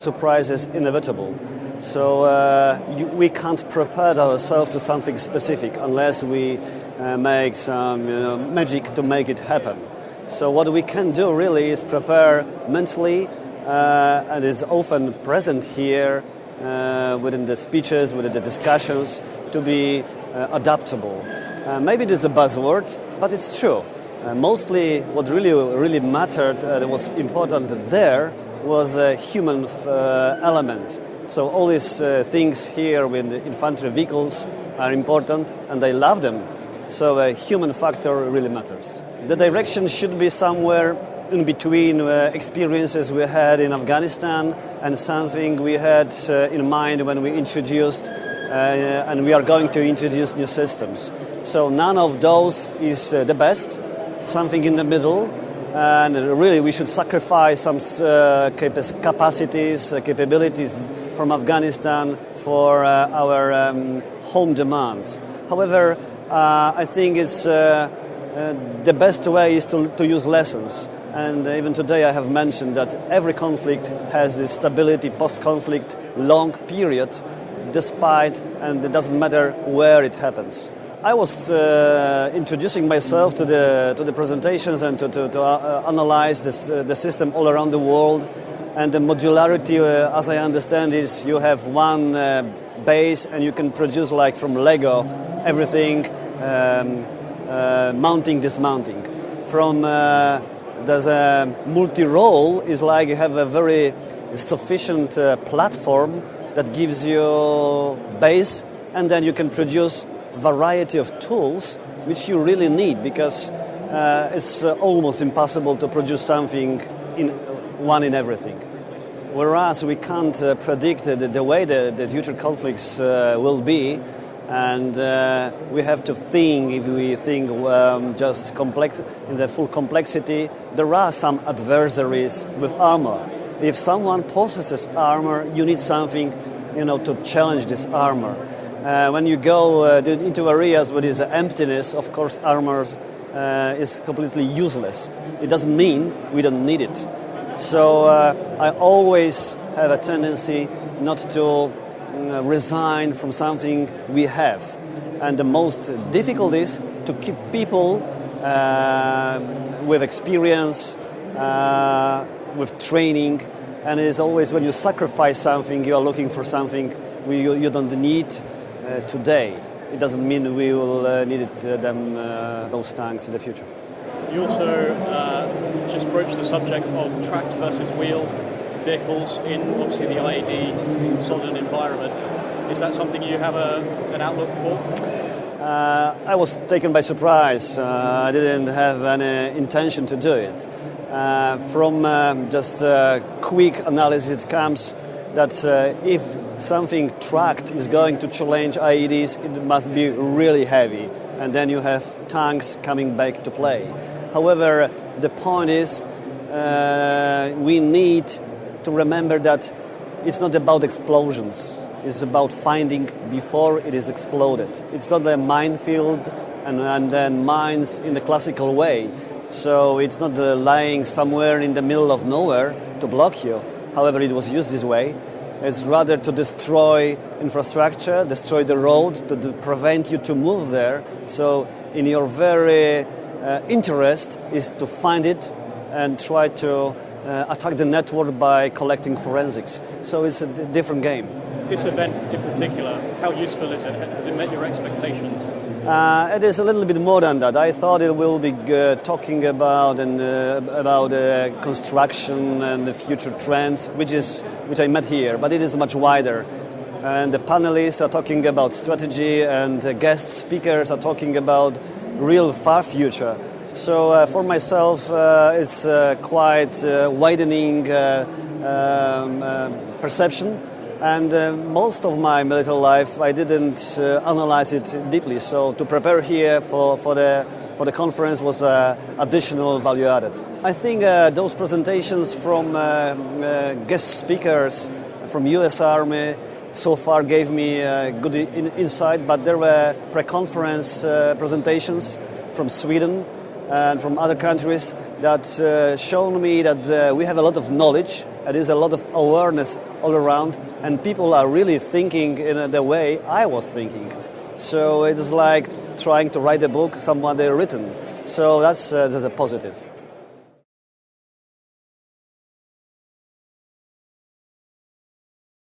Surprise is inevitable. So we can't prepare ourselves to something specific unless we make some magic to make it happen. So what we can do really is prepare mentally, and is often present here within the speeches, within the discussions, to be adaptable. Maybe it is a buzzword, but it's true. Mostly what really mattered, that was important there, was a human element. So all these things here with the infantry vehicles are important, and I love them. So a human factor really matters. The direction should be somewhere in between experiences we had in Afghanistan and something we had in mind when we introduced and we are going to introduce new systems. So none of those is the best, something in the middle, and really we should sacrifice some capacities, capabilities from Afghanistan for our home demands. However, I think it's the best way is to use lessons. And even today I have mentioned that every conflict has this stability, post-conflict, long period, despite, and it doesn't matter where it happens. I was introducing myself to the presentations and to analyze the system all around the world. And the modularity, as I understand, is you have one base and you can produce, like from Lego, everything, mounting, dismounting. From there's a multi-role is like you have a very sufficient platform that gives you base, and then you can produce variety of tools which you really need, because it's almost impossible to produce something in everything. Whereas we can't predict the way the future conflicts will be, and we have to think, if we think just complex in the full complexity, there are some adversaries with armor. If someone possesses armor, you need something, to challenge this armor. When you go into areas where there is emptiness, of course, armor is completely useless. It doesn't mean we don't need it. So I always have a tendency not to resign from something we have. And the most difficult is to keep people with experience, with training. And it is always when you sacrifice something, you are looking for something you don't need today. It doesn't mean we will need those tanks in the future. You also just broached the subject of tracked versus wheeled vehicles in, obviously, the IED solid environment. Is that something you have an outlook for? I was taken by surprise. I didn't have any intention to do it. From just a quick analysis, it comes that if something tracked is going to challenge IEDs, it must be really heavy, and then you have tanks coming back to play. However, the point is we need to remember that it's not about explosions. It's about finding before it is exploded. It's not a minefield and then mines in the classical way. So it's not lying somewhere in the middle of nowhere to block you. However, it was used this way. It's rather to destroy infrastructure, destroy the road, to prevent you to move there. So in your very interest is to find it and try to attack the network by collecting forensics. So it's a different game. This event in particular, how useful is it? Has it met your expectations? It is a little bit more than that. I thought it will be talking about construction and the future trends, which I met here, but it is much wider. And the panelists are talking about strategy, and the guest speakers are talking about real far future. So for myself, it's quite widening perception. And most of my military life, I didn't analyze it deeply. So to prepare here for the conference was additional value added. I think those presentations from guest speakers from U.S. Army so far gave me good insight. But there were pre-conference presentations from Sweden and from other countries that showed me that we have a lot of knowledge, There is a lot of awareness all around, and people are really thinking in the way I was thinking. So it is like trying to write a book somebody written. So that's a positive.